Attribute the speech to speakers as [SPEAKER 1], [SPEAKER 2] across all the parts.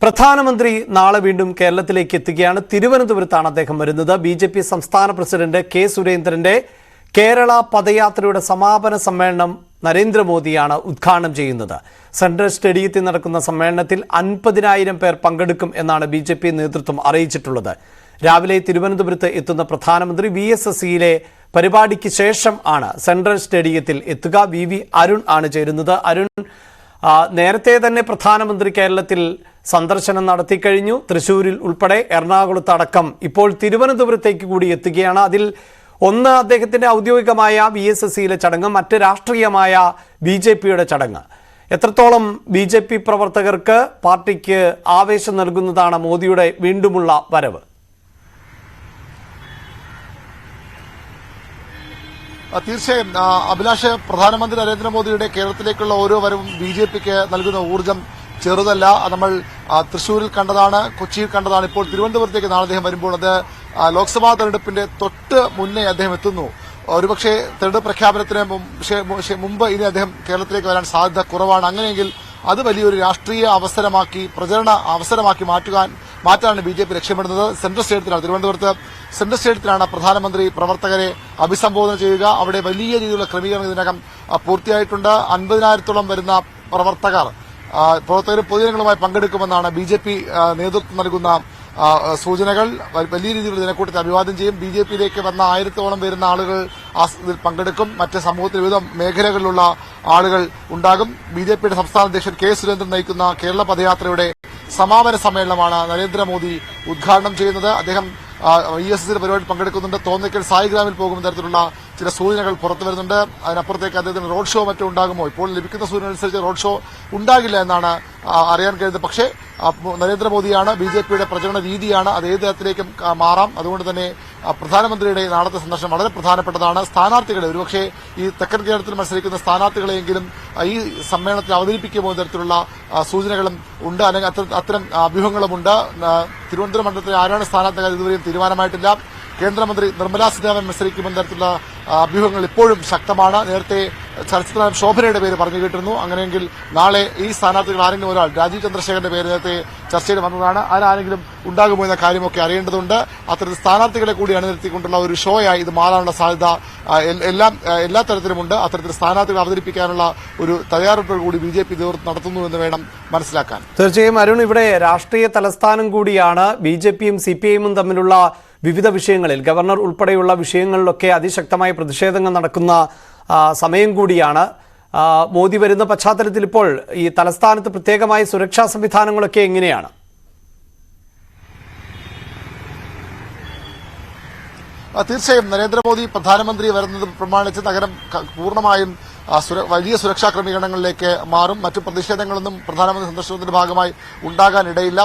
[SPEAKER 1] പ്രധാനമന്ത്രി നാളെ വീണ്ടും കേരളത്തിലേക്ക് എത്തുകയാണ്. തിരുവനന്തപുരത്താണ് അദ്ദേഹം വരുന്നത്. ബിജെപി സംസ്ഥാന പ്രസിഡന്റ് കെ സുരേന്ദ്രന്റെ കേരള പദയാത്രയുടെ സമാപന സമ്മേളനം നരേന്ദ്രമോദിയാണ് ഉദ്ഘാടനം ചെയ്യുന്നത്. സെൻട്രൽ സ്റ്റേഡിയത്തിൽ നടക്കുന്ന സമ്മേളനത്തിൽ 50,000 പേർ പങ്കെടുക്കും എന്നാണ് ബിജെപി നേതൃത്വം അറിയിച്ചിട്ടുള്ളത്. രാവിലെ തിരുവനന്തപുരത്ത് എത്തുന്ന പ്രധാനമന്ത്രി VSSCയിലെ പരിപാടിക്ക് ശേഷം ആണ് സെൻട്രൽ സ്റ്റേഡിയത്തിൽ എത്തുക. VV അരുൺ ആണ് ചേരുന്നത്. അരുൺ, നേരത്തെ തന്നെ പ്രധാനമന്ത്രി കേരളത്തിൽ സന്ദർശനം നടത്തിക്കഴിഞ്ഞു. തൃശ്ശൂരിൽ ഉൾപ്പെടെ എറണാകുളത്ത് അടക്കം ഇപ്പോൾ തിരുവനന്തപുരത്തേക്ക് കൂടി എത്തുകയാണ്. അതിൽ ഒന്ന് അദ്ദേഹത്തിന്റെ ഔദ്യോഗികമായ VSSCയിലെ ചടങ്ങ്, മറ്റ് രാഷ്ട്രീയമായ BJPയുടെ ചടങ്ങ്. എത്രത്തോളം BJP പ്രവർത്തകർക്ക്, പാർട്ടിക്ക് ആവേശം നൽകുന്നതാണ് മോദിയുടെ വീണ്ടുമുള്ള വരവ്?
[SPEAKER 2] തീർച്ചയായും അഭിലാഷ്, പ്രധാനമന്ത്രി നരേന്ദ്രമോദിയുടെ കേരളത്തിലേക്കുള്ള ഓരോ വരവും BJPക്ക് നൽകുന്ന ഊർജ്ജം ചെറുതല്ല. നമ്മൾ തൃശ്ശൂരിൽ കണ്ടതാണ്, കൊച്ചിയിൽ കണ്ടതാണ്. ഇപ്പോൾ തിരുവനന്തപുരത്തേക്ക് നാളെ അദ്ദേഹം വരുമ്പോൾ അത് ലോക്സഭാ തെരഞ്ഞെടുപ്പിന്റെ തൊട്ട് മുന്നേ അദ്ദേഹം എത്തുന്നു. ഒരുപക്ഷെ തെരഞ്ഞെടുപ്പ് പ്രഖ്യാപനത്തിന് മുമ്പ് ഇനി അദ്ദേഹം കേരളത്തിലേക്ക് വരാൻ സാധ്യത കുറവാണ്. അങ്ങനെയെങ്കിൽ അത് വലിയൊരു രാഷ്ട്രീയ അവസരമാക്കി, പ്രചരണ അവസരമാക്കി മാറ്റാനാണ് BJP ലക്ഷ്യമിടുന്നത്. സെൻട്രൽ സ്റ്റേഡിയത്തിലാണ്, തിരുവനന്തപുരത്ത് സെൻട്രൽ സ്റ്റേഡിയത്തിലാണ് പ്രധാനമന്ത്രി പ്രവർത്തകരെ അഭിസംബോധന ചെയ്യുക. അവിടെ വലിയ രീതിയിലുള്ള ക്രമീകരണം ഇതിനകം പൂർത്തിയായിട്ടുണ്ട്. 50,000-ഓളം വരുന്ന പ്രവർത്തകർ പൊതുജനങ്ങളുമായി പങ്കെടുക്കുമെന്നാണ് BJP നേതൃത്വം നൽകുന്ന സൂചനകൾ. വലിയ രീതിയിലുള്ള ജനക്കൂട്ടത്തെ അഭിവാദ്യം ചെയ്യും. BJPയിലേക്ക് വന്ന 1000-ഓളം വരുന്ന ആളുകൾ ഇതിൽ പങ്കെടുക്കും. മറ്റ് സമൂഹത്തിൽ വിവിധ മേഖലകളിലുള്ള ആളുകൾ ഉണ്ടാകും. BJPയുടെ സംസ്ഥാന അധ്യക്ഷൻ കെ സുരേന്ദ്രൻ നയിക്കുന്ന കേരള പദയാത്രയുടെ സമാപന സമ്മേളനമാണ് നരേന്ദ്രമോദി ഉദ്ഘാടനം ചെയ്യുന്നത്. അദ്ദേഹം VSSCയുടെ പരിപാടി പങ്കെടുക്കുന്നുണ്ട്. തോന്നയ്ക്കൽ സായിഗ്രാമിൽ പോകുന്ന തരത്തിലുള്ള ചില സൂചനകൾ പുറത്തു വരുന്നുണ്ട്. അതിനപ്പുറത്തേക്ക് അദ്ദേഹത്തിന് റോഡ് ഷോ മറ്റും ഉണ്ടാകുമോ? ഇപ്പോൾ ലഭിക്കുന്ന സൂചന അനുസരിച്ച് റോഡ് ഷോ ഉണ്ടാകില്ല എന്നാണ് അറിയാൻ കഴിയുന്നത്. പക്ഷേ നരേന്ദ്രമോദിയാണ്, BJPയുടെ പ്രചരണ രീതിയാണ്, അത് ഏത് തരത്തിലേക്കും മാറാം. അതുകൊണ്ട് തന്നെ പ്രധാനമന്ത്രിയുടെ നാളത്തെ സന്ദർശനം വളരെ പ്രധാനപ്പെട്ടതാണ്. സ്ഥാനാർത്ഥികളെ, ഒരുപക്ഷെ ഈ തെക്കൻ കേരളത്തിൽ മത്സരിക്കുന്ന സ്ഥാനാർത്ഥികളെയെങ്കിലും ഈ സമ്മേളനത്തിൽ അവതരിപ്പിക്കുമോ തരത്തിലുള്ള സൂചനകളും ഉണ്ട്, അല്ലെങ്കിൽ അത്തരം അഭ്യൂഹങ്ങളുമുണ്ട്. തിരുവനന്തപുരം മണ്ഡലത്തിൽ ആരാണ് സ്ഥാനാർത്ഥികൾ ഇതുവരെയും തീരുമാനമായിട്ടില്ല. കേന്ദ്രമന്ത്രി നിർമ്മലാ സീതാരാമൻ മത്സരിക്കുമെന്ന തരത്തിലുള്ള അഭ്യൂഹങ്ങൾ ഇപ്പോഴും ശക്തമാണ്. നേരത്തെ ചലച്ചിത്ര ശോഭനയുടെ പേര് പറഞ്ഞു കേട്ടിരുന്നു. അങ്ങനെയെങ്കിൽ നാളെ ഈ സ്ഥാനാർത്ഥികൾ ആരെങ്കിലും ഒരാൾ, രാജീവ് ചന്ദ്രശേഖരന്റെ പേര് നേരത്തെ ചർച്ചയിൽ വന്നതാണ്, ആരാരെങ്കിലും ഉണ്ടാകുമോ എന്ന കാര്യമൊക്കെ അറിയേണ്ടതുണ്ട്. അത്തരത്തിൽ സ്ഥാനാർത്ഥികളെ കൂടി അണിനിരത്തിക്കൊണ്ടുള്ള ഒരു ഷോയായി ഇത് മാറാനുള്ള സാധ്യത എല്ലാ തരത്തിലുമുണ്ട്. അത്തരത്തിൽ സ്ഥാനാർത്ഥികൾ അവതരിപ്പിക്കാനുള്ള ഒരു തയ്യാറെടുപ്പ് കൂടി BJP നേതൃത്വം നടത്തുന്നു എന്ന് വേണം മനസ്സിലാക്കാൻ.
[SPEAKER 1] തീർച്ചയായും അരുൺ, ഇവിടെ രാഷ്ട്രീയ തലസ്ഥാനം കൂടിയാണ്. BJPയും CPIയും തമ്മിലുള്ള വിവിധ വിഷയങ്ങളിൽ, ഗവർണർ ഉൾപ്പെടെയുള്ള വിഷയങ്ങളിലൊക്കെ അതിശക്തമായ പ്രതിഷേധങ്ങൾ നടക്കുന്ന സമയം കൂടിയാണ്. മോദി വരുന്ന പശ്ചാത്തലത്തിൽ ഇപ്പോൾ ഈ തലസ്ഥാനത്ത് പ്രത്യേകമായ സുരക്ഷാ സംവിധാനങ്ങളൊക്കെ എങ്ങനെയാണ്?
[SPEAKER 2] തീർച്ചയായും നരേന്ദ്രമോദി പ്രധാനമന്ത്രി വരുന്നത് പ്രമാണിച്ച് നഗരം പൂർണ്ണമായും വലിയ സുരക്ഷാ ക്രമീകരണങ്ങളിലേക്ക് മാറും. മറ്റു പ്രതിഷേധങ്ങളൊന്നും പ്രധാനമന്ത്രി സന്ദർശനത്തിന്റെ ഭാഗമായി ഉണ്ടാകാനിടയില്ല.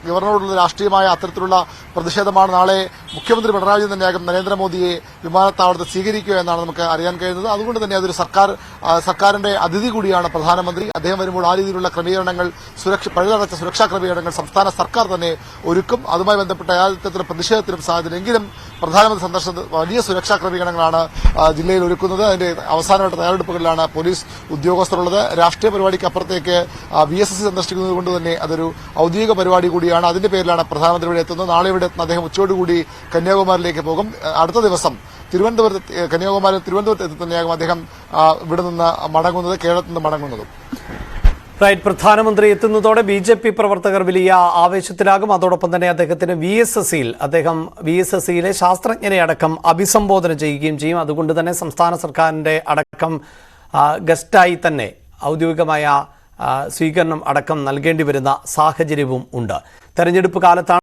[SPEAKER 2] ഗവർണറോടുള്ള രാഷ്ട്രീയമായ അത്തരത്തിലുള്ള പ്രതിഷേധമാണ്. നാളെ മുഖ്യമന്ത്രി പിണറായി വിജയൻ തന്നെയാകും നരേന്ദ്രമോദിയെ വിമാനത്താവളത്തിൽ സ്വീകരിക്കുക എന്നാണ് നമുക്ക് അറിയാൻ കഴിയുന്നത്. അതുകൊണ്ട് തന്നെ അതൊരു സർക്കാരിന്റെ അതിഥി കൂടിയാണ് പ്രധാനമന്ത്രി. അദ്ദേഹം വരുമ്പോൾ ആ രീതിയിലുള്ള ക്രമീകരണങ്ങൾ, പഴുതടച്ച സുരക്ഷാ ക്രമീകരണങ്ങൾ സംസ്ഥാന സർക്കാർ തന്നെ ഒരുക്കും. അതുമായി ബന്ധപ്പെട്ട യാതൊരു പ്രതിഷേധത്തിനും സാധ്യതയില്ലെങ്കിലും പ്രധാനമന്ത്രി സന്ദർശനത്തിൽ വലിയ സുരക്ഷാ ക്രമീകരണങ്ങളാണ് ജില്ലയിൽ ഒരുക്കുന്നത്. അതിന്റെ അവസാനവട്ട തയ്യാറെടുപ്പുകളിലാണ് പോലീസ് ഉദ്യോഗസ്ഥരുള്ളത്. രാഷ്ട്രീയ പരിപാടിക്ക് അപ്പുറത്തേക്ക് VSSC സന്ദർശിക്കുന്നത് കൊണ്ട് തന്നെ അതൊരു ഔദ്യോഗിക പരിപാടി കൂടിയാണ്. അതിന്റെ പേരിലാണ് പ്രധാനമന്ത്രി ഇവിടെ എത്തുന്നത്. നാളെ ഇവിടെ എത്തുന്ന അദ്ദേഹം ഉച്ചയോടുകൂടി കന്യാകുമാരിയിലേക്ക് പോകും. അടുത്ത ദിവസം തിരുവനന്തപുരത്ത് എത്തി തന്നെയാകും അദ്ദേഹം ഇവിടെ നിന്ന് മടങ്ങുന്നത്, കേരളത്തിൽ നിന്ന് മടങ്ങുന്നതും.
[SPEAKER 1] റൈറ്റ്, പ്രധാനമന്ത്രി എത്തുന്നതോടെ BJP പ്രവർത്തകർ വലിയ ആവേശത്തിലാകും. അതോടൊപ്പം തന്നെ അദ്ദേഹത്തിന് VSSCയിലെ ശാസ്ത്രജ്ഞരെ അടക്കം അഭിസംബോധന ചെയ്യുകയും ചെയ്യും. അതുകൊണ്ട് തന്നെ സംസ്ഥാന സർക്കാരിൻ്റെ അടക്കം ഗസ്റ്റായി തന്നെ ഔദ്യോഗികമായ സ്വീകരണം അടക്കം നൽകേണ്ടി വരുന്ന സാഹചര്യവും ഉണ്ട്. തെരഞ്ഞെടുപ്പ് കാലത്താണ്